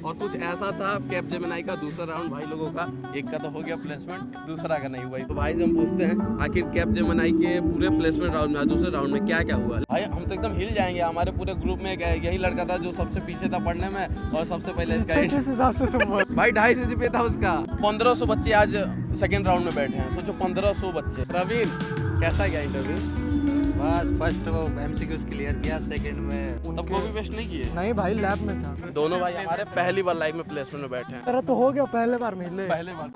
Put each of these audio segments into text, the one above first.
और कुछ ऐसा था कैपजेमिनी का दूसरा राउंड भाई लोगों का, एक का तो हो गया प्लेसमेंट, दूसरा का नहीं हुआ। तो भाई से हम पूछते हैं आखिर कैपजेमिनी के पूरे प्लेसमेंट राउंड में, दूसरे राउंड में क्या क्या हुआ। भाई हम तो एकदम हिल जाएंगे, हमारे पूरे ग्रुप में यही लड़का था जो सबसे पीछे था पढ़ने में और सबसे पहले इसका भाई 250 CGPA था उसका। 1500 बच्चे आज सेकेंड राउंड में बैठे हैं, सोचो 1500 बच्चे। प्रवीण कैसा गया इंटरव्यू? बस फर्स्ट वो MCQs क्लियर किया, सेकंड में तब कॉपी पेस्ट नहीं किए? नहीं भाई, लैब में था। दोनों भाई हमारे पहली बार लाइफ में प्लेसमेंट में बैठे हैं। तेरा तो हो गया पहले बार में ले। पहले बार।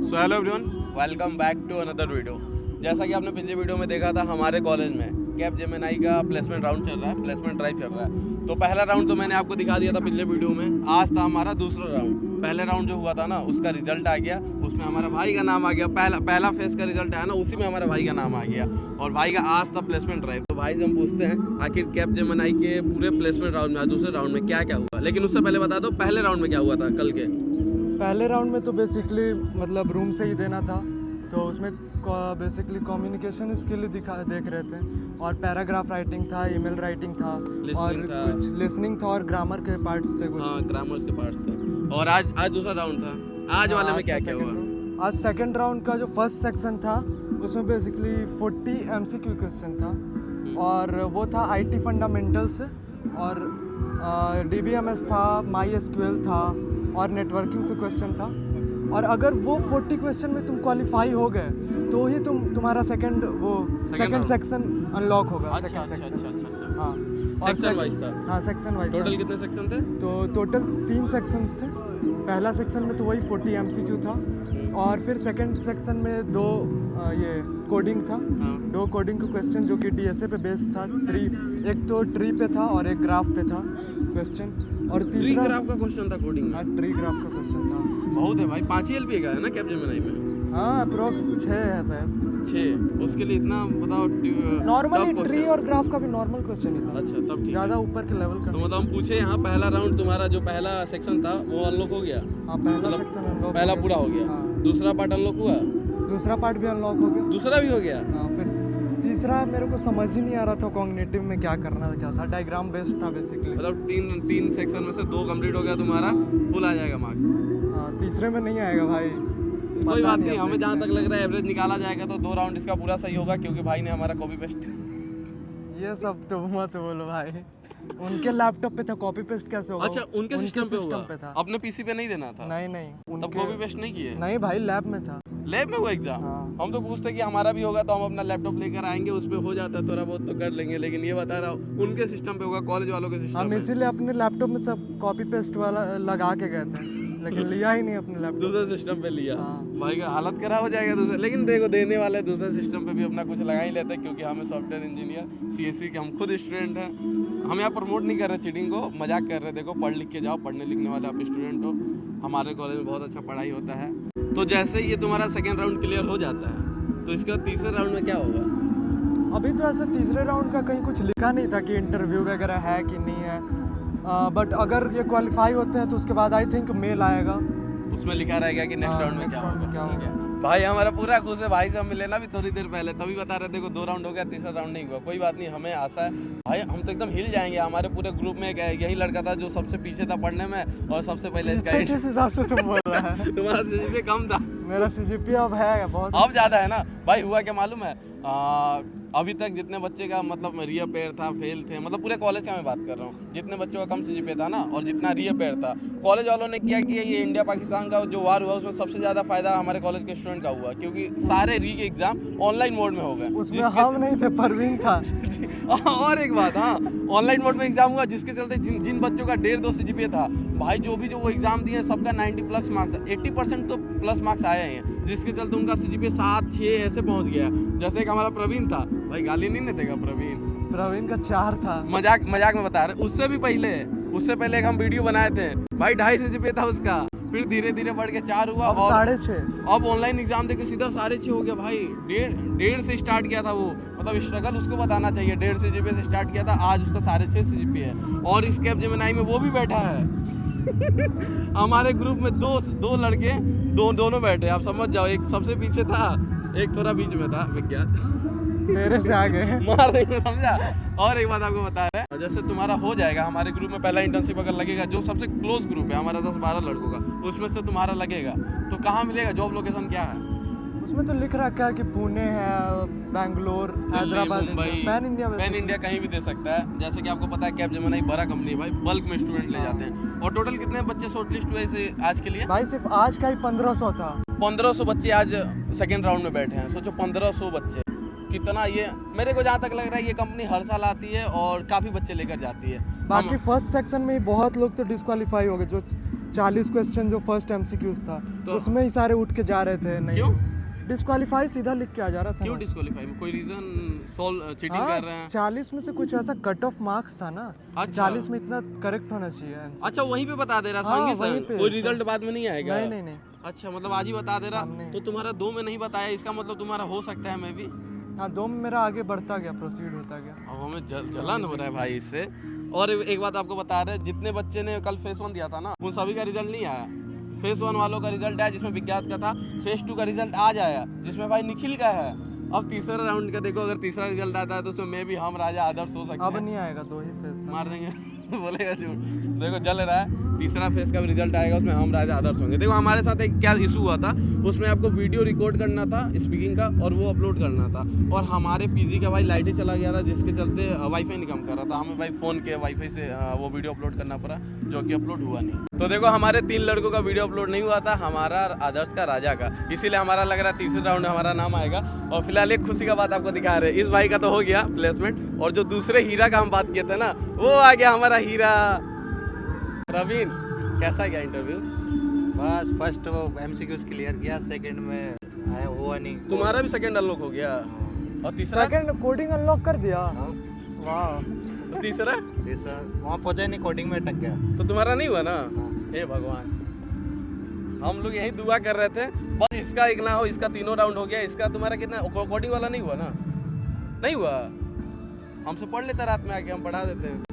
So hello everyone, welcome back to another video. जैसा कि आपने पिछले वीडियो में देखा था, हमारे कॉलेज में कैपजेमिनी का प्लेसमेंट राउंड चल रहा है, प्लेसमेंट ड्राइव चल रहा है। तो पहला राउंड तो मैंने आपको दिखा दिया था पिछले वीडियो में। आज था हमारा दूसरा राउंड। पहले राउंड जो हुआ था ना, उसका रिजल्ट आ गया, उसमें हमारा भाई का नाम आ गया। पहला फेज का रिजल्ट आया ना, उसी में हमारा भाई का नाम आ गया। और भाई का आज था प्लेसमेंट ड्राइव। तो भाई से हम पूछते हैं आखिर कैपजेमिनी के पूरे प्लेसमेंट राउंड में, दूसरे राउंड में क्या क्या हुआ। लेकिन उससे पहले बता दो पहले राउंड में क्या हुआ था कल के। पहले राउंड में तो बेसिकली मतलब रूम से ही देना था, तो उसमें बेसिकली कम्युनिकेशन स्किल देख रहे थे, और पैराग्राफ राइटिंग था, ईमेल राइटिंग था, और कुछ लिसनिंग था, और ग्रामर के पार्ट्स थे कुछ। हाँ, ग्रामर्स के पार्ट्स थे। और आज दूसरा राउंड था। आज वाले में क्या क्या हुआ? आज सेकंड राउंड का जो फर्स्ट सेक्शन था, उसमें बेसिकली 40 MCQ क्वेश्चन था, और वो था IT फंडामेंटल्स, और DBMS था, MySQL था, और नेटवर्किंग से क्वेश्चन था। और अगर वो 40 क्वेश्चन में तुम क्वालिफाई हो गए तो ही तुम्हारा सेकंड सेक्शन अनलॉक होगा। अच्छा। हाँ, सेक्शन वाइज था। हाँ, सेक्शन वाइज। टोटल कितने सेक्शन थे? तो टोटल 3 सेक्शंस थे। पहला सेक्शन में तो वही 40 MCQ था, और फिर सेकंड सेक्शन में 2 ये कोडिंग था। 2 कोडिंग के क्वेश्चन जो कि DSA पे बेस्ड था। एक तो ट्री पे था और एक ग्राफ पे था क्वेश्चन, और ट्री तीसरा ग्राफ का क्वेश्चन था कोडिंग में। ट्री ग्राफ का क्वेश्चन था। बहुत है भाई, 5 LPA का है ना कैपजेमिनी में? हाँ, अप्रोक्स 6 है शायद। 6। उसके लिए इतना बताओ। नॉर्मली ट्री और ग्राफ का भी नॉर्मल क्वेश्चन ही था। अच्छा, तब ठीक। ज़्यादा ऊपर के लेवल का तो मतलब हम पूछे यहाँ पहला राउंड तुम्हारा जो पहला सेक्शन था वो अनलॉक हो गया? हाँ, पहला सेक्शन अनलॉक, पहला पूरा हो गया। हाँ। दूसरा पार्ट अनलॉक हुआ? दूसरा पार्ट भी अनलॉक हो गया। दूसरा भी हो गया? हाँ, फिर तीसरा मेरे को समझ ही नहीं आ रहा था कॉग्निटिव में क्या करना क्या था। डायग्राम बेस्ड था बेसिकली। मतलब तीन सेक्शन में से 2 कंप्लीट हो गया, तुम्हारा फुल आ जाएगा मार्क्स। हाँ, तीसरे में नहीं आएगा भाई। कोई बात नहीं, हमें जहाँ तक लग रहा है एवरेज निकाला जाएगा तो 2 राउंड इसका पूरा सही होगा, क्योंकि भाई ने हमारा कॉपी पेस्ट। ये सब तो मत बोलो भाई, उनके लैपटॉप पे था, कॉपी पेस्ट कैसे होगा? अच्छा, उनके सिस्टम पे हुआ? था। अपने PC पे नहीं देना था? नहीं, तब कॉपी पेस्ट नहीं किए? नहीं भाई, लैब में था। लैब में हुआ एग्जाम? हाँ। हम तो पूछते कि हमारा भी होगा तो हम अपना लैपटॉप लेकर आएंगे, उस पे हो जाता है थोड़ा बहुत तो कर लेंगे। लेकिन ये बता रहा हूँ उनके सिस्टम पे होगा, कॉलेज वालों के सिस्टम हम पे। इसीलिए अपने लैपटॉप में सब कॉपी पेस्ट वाला लगा के गए थे, लेकिन लिया ही नहीं अपने लैपटॉप। दूसरे सिस्टम पे लिया। हाँ। भाई का हालत खराब हो जाएगा दूसरे। लेकिन देखो, देने वाले दूसरे सिस्टम पे भी अपना कुछ लगा ही लेते हैं, क्योंकि हमें सॉफ्टवेयर इंजीनियर CSE के हम खुद स्टूडेंट हैं। हम यहाँ प्रमोट नहीं कर रहे चीटिंग को, मजाक कर रहे। देखो, पढ़ लिख के जाओ, पढ़ने लिखने वाले आप स्टूडेंट हो। हमारे कॉलेज में बहुत अच्छा पढ़ाई होता है। तो जैसे ये तुम्हारा सेकेंड राउंड क्लियर हो जाता है, तो इसके बाद तीसरे राउंड में क्या होगा? अभी तो ऐसे तीसरे राउंड का कहीं कुछ लिखा नहीं था कि इंटरव्यू वगैरह है कि नहीं है, बट अगर ये क्वालिफाई होते हैं तो उसके बाद आई थिंक मेल आएगा, उसमें लिखा रहेगा कि नेक्स्ट हाँ, राउंड में next क्या round में होगा। क्या ठीक है भाई, हमारा पूरा खुश है। भाई से हम मिले ना भी थोड़ी देर पहले, तभी बता रहे थे 2 राउंड हो गया, तीसरा राउंड नहीं हुआ। कोई बात नहीं, हमें आशा है भाई, हम तो एकदम हिल जाएंगे। हमारे पूरे ग्रुप में यही लड़का था जो सबसे पीछे था पढ़ने में, और सबसे पहले इसका किस हिसाब से तुम बोल रहा है? तुम्हारा CGPA कम था। मेरा CGPA अब है बहुत, अब ज्यादा है ना भाई। हुआ क्या मालूम है, अभी तक जितने बच्चे का मतलब रीअपेयर था, फेल थे, मतलब पूरे कॉलेज का मैं बात कर रहा हूँ, जितने बच्चों का कम CGPA था ना, और जितना रीअपेयर था, कॉलेज वालों ने क्या किया, ये इंडिया पाकिस्तान का जो वार हुआ उसमें सबसे ज़्यादा फायदा हमारे कॉलेज के स्टूडेंट का हुआ, क्योंकि सारे री के एग्जाम ऑनलाइन मोड में हो गए। उसमें हम नहीं थे, परवीन था। और एक बात, हाँ, ऑनलाइन मोड में एग्जाम हुआ, जिसके चलते जिन बच्चों का 1.5-2 CGPA था भाई, जो वो एग्जाम दिए सबका 90+ मार्क्स, 80% तो प्लस मार्क्स आए हैं, जिसके चलते उनका CGPA 7-6 ऐसे पहुंच गया। जैसे एक हमारा प्रवीण था भाई, गाली नहीं देगा प्रवीण का 4 था। मजाक में बता रहे। उससे पहले एक हम वीडियो बनाए थे भाई, 2.5 CGPA था उसका, फिर धीरे धीरे बढ़ के 4 हुआ, और 6.5। अब ऑनलाइन एग्जाम देके सीधा 6.5 हो गया भाई। 1.5 से स्टार्ट किया था वो, मतलब स्ट्रगल उसको बताना चाहिए। 1.5 CGPA से स्टार्ट किया था, आज उसका 6.5 CGPA है, और इस कैपजेमिनी में वो भी बैठा है। हमारे ग्रुप में दो लड़के दोनों बैठे, आप समझ जाओ। एक सबसे पीछे था, एक थोड़ा बीच में था, विज्ञान। तेरे से आगे मार देंगे, समझा। और एक बात आपको बता रहे हैं, जैसे तुम्हारा हो जाएगा हमारे ग्रुप में पहला इंटर्नशिप अगर लगेगा, जो सबसे क्लोज ग्रुप है हमारा 10-12 लड़कों का, उसमें से तुम्हारा लगेगा तो कहाँ मिलेगा, जॉब लोकेशन क्या है? उसमें तो लिख रखा है कि पुणे है, Bangalore, Hyderabad, Mumbai, pan India, pan India कहीं भी दे सकता है। जैसे कि आपको पता है कैपजेमिनी बड़ा कंपनी है भाई, बल्क में स्टूडेंट ले जाते हैं। और टोटल कितने बच्चे शॉर्टलिस्ट हुए इसे आज के लिए? भाई सिर्फ आज का ही 1500 था। 1500 बच्चे आज सेकेंड राउंड में बैठे हैं। सोचो 1500 बच्चे, कितना ये, मेरे को जहाँ तक लग रहा है ये कंपनी हर साल आती है और काफ़ी बच्चे लेकर जाती है। बाकी फर्स्ट सेक्शन में ही बहुत लोग तो डिस्क्वालीफाई हो गए, जो 40 क्वेश्चन जो फर्स्ट MCQs था तो उसमें ही सारे उठ के जा रहे थे। नहीं, क्यों डिस्क्वालीफाई सीधा लिख के आ जा रहा था क्यों ना। डिस्क्वालीफाई में कोई रीजन सोल्व चीटिंग हाँ, कर रहे हैं? 40 में से कुछ ऐसा कट ऑफ मार्क्स था ना, अच्छा। 40 में इतना करेक्ट होना चाहिए आंसर। अच्छा वहीं पे बता दे रहा हाँ, संगी वहीं सर, पे, कोई रिजल्ट बाद में नहीं आएगा? नहीं नहीं नहीं, अच्छा मतलब आज ही बता दे रहा। सामने। तो तुम्हारा 2 में नहीं बताया, इसका मतलब तुम्हारा हो सकता है मैं भी। हाँ 2 में मेरा आगे बढ़ता गया, प्रोसीड होता गया। अब हमें जलन हो रहा है भाई इससे। और एक बात आपको बता रहे, जितने बच्चे ने कल फेस 1 दिया था ना, उन सभी का रिजल्ट नहीं आया। फेस 1 वालों का रिजल्ट आया जिसमें विज्ञान का था, फेस 2 का रिजल्ट आज आया जिसमें भाई निखिल का है। अब तीसरा राउंड का देखो, अगर तीसरा रिजल्ट आता है तो उसमें मैं भी हम राजा आदर्श हो सकते अब हैं। नहीं आएगा, 2 ही फेस था। मार देंगे बोलेगा झूठ। देखो जल रहा है, तीसरा फेस का भी रिजल्ट आएगा, उसमें हम राजा आदर्श होंगे। देखो हमारे साथ एक क्या इशू हुआ था, उसमें आपको वीडियो रिकॉर्ड करना था स्पीकिंग का और वो अपलोड करना था, और हमारे पीजी का भाई लाइट ही चला गया था, जिसके चलते वाईफाई नहीं काम कर रहा था। हमें भाई फ़ोन के वाईफाई से वो वीडियो अपलोड करना पड़ा, जो कि अपलोड हुआ नहीं। तो देखो हमारे 3 लड़कों का वीडियो अपलोड नहीं हुआ था, हमारा, आदर्श का, राजा का। इसीलिए हमारा लग रहा है तीसरे राउंड में हमारा नाम आएगा। और फिलहाल एक खुशी का बात आपको दिखा रहे हैं, इस भाई का तो हो गया प्लेसमेंट, और जो दूसरे हीरा का हम बात किए थे ना, वो आ गया हमारा हीरा प्रवीण। कैसा गया इंटरव्यू? बस फर्स्ट वो MCQs क्लियर किया, सेकंड में आया हुआ नहीं। तुम्हारा भी सेकंड अनलॉक हो गया, और तीसरा? सेकंड कोडिंग अनलॉक कर दिया। हाँ, वाह। तो तीसरा? तीसरा वहाँ पहुँचा ही नहीं, कोडिंग में अटक गया। तो तुम्हारा नहीं हुआ ना? हाँ। हे भगवान, हम लोग यही दुआ कर रहे थे बस इसका एक ना हो, इसका तीनों राउंड हो गया, इसका तुम्हारा कितना कोडिंग वाला नहीं हुआ ना? नहीं हुआ, हमसे पढ़ लेता रात में आके, हम पढ़ा देते हैं।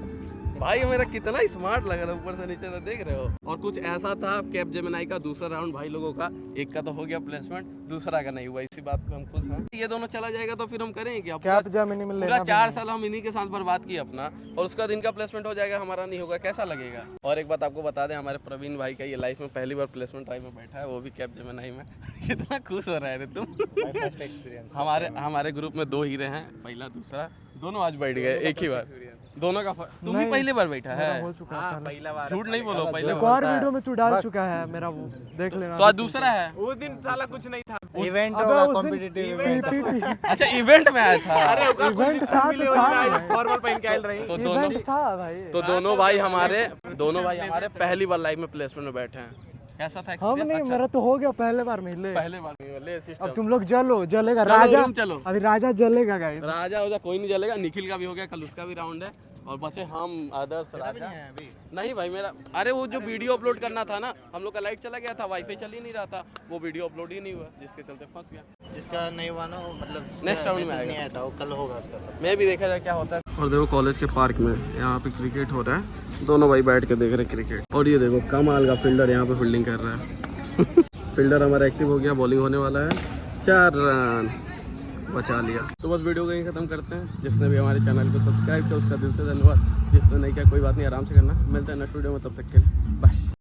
भाई मेरा कितना स्मार्ट लग रहा है ऊपर से नीचे तक, देख रहे हो। और कुछ ऐसा था कैपजेमिनी का दूसरा राउंड भाई लोगों का, एक का तो हो गया प्लेसमेंट, दूसरा का नहीं हुआ। इसी बात पे हम खुश हैं। ये दोनों चला जाएगा तो फिर हम करेंगे क्या? कैपजेमिनी में पूरा लेना 4 साल हम इन्हीं के साथ बर्बाद किए अपना, और उसका दिन का प्लेसमेंट हो जाएगा, हमारा नहीं होगा, कैसा लगेगा? और एक बात आपको बता दें, हमारे प्रवीण भाई का ये लाइफ में पहली बार प्लेसमेंट ड्राइव में बैठा है, वो भी कैपजेमिनी में। कितना खुश हो रहा है रे तुम? First experience. हमारे ग्रुप में 2 हीरे हैं, पहला दूसरा, दोनों आज बैठ गए एक ही बार। दोनों का तुम भी नहीं, पहली बार बैठा है? हो चुका है पहले। पहला बार। झूठ नहीं बोलो, पहले एक बार। और वीडियो में तू डाल चुका है मेरा, वो देख लेना। तो आज दूसरा है? उस दिन साला कुछ नहीं था। इवेंट अबे होगा, उस दिन कॉम्पिटिटिव इवेंट। PPT अच्छा इवेंट में आया था। अरे ओका इवेंट था तो था, फॉर्मल पहन के आयल रही। तो दोनों इवेंट था भाई। तो दोनों भाई हमारे पहली बार लाइफ में प्लेसमेंट में बैठे हैं। कैसा था हम एक्सपीरियंस? नहीं, मेरा तो हो गया पहले बार में ले। पहले बार में ले सिस्टम। अब तुम लोग जलेगा चलो, राजा। रूम चलो। अभी राजा जलेगा गाइस। राजा हो जा, कोई नहीं जलेगा। निखिल का भी हो गया, कल उसका भी राउंड है, और बचे हम, आदर्श, राजा। नहीं भाई मेरा, अरे वो जो वीडियो अपलोड करना था ना, हम लोग का लाइट चला गया था, वाईफाई चल ही नहीं रहा था, वो वीडियो अपलोड ही नहीं हुआ, जिसके चलते फंस गया। जिसका नहीं हुआ ना, वो मतलब Next round में message आएगा। नहीं आया था, वो कल होगा उसका सब। मैं भी देखा जाए क्या होता है। और देखो कॉलेज के पार्क में यहाँ पे क्रिकेट हो रहा है, दोनों भाई बैठ के देख रहे क्रिकेट। और ये देखो कमाल का फील्डर यहाँ पे फील्डिंग कर रहा है। फील्डर हमारा एक्टिव हो गया, बॉलिंग होने वाला है, 4 रन बचा लिया। तो बस वीडियो को यहीं खत्म करते हैं। जिसने भी हमारे चैनल को सब्सक्राइब किया उसका दिल से धन्यवाद, जिसने नहीं किया कोई बात नहीं, आराम से करना। मिलते हैं नेक्स्ट वीडियो में, तब तक के लिए बाय।